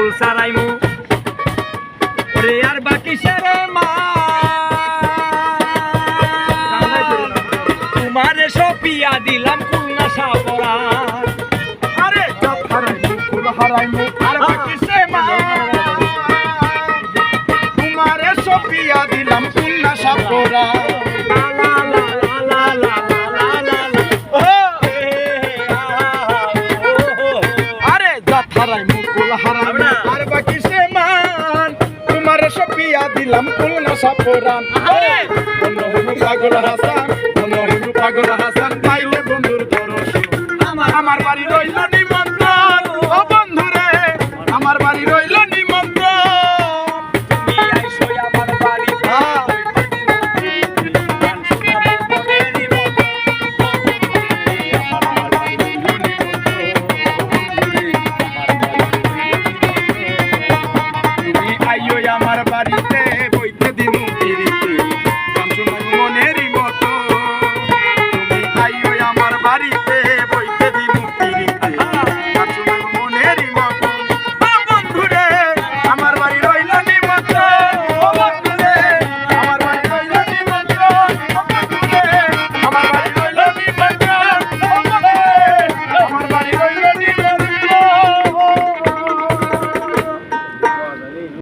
মুকুল সারাইমু ওরে আর বাকি সেরে মা তোমারে সপিয়া দিলাম কুলনা সাপরা আরে জাত হারাই মুকুল হারাইমু আর বাকি সে মা তোমারে সপিয়া দিলাম কুলনা সাপরা আরে জাত হারাই মুকুল হারাইমু আর বাকি সে মান তোমারে সপিয়া দিলাম কুলনা সাপরা আরে কোন পাগল হাসান কোন পাগল হাসান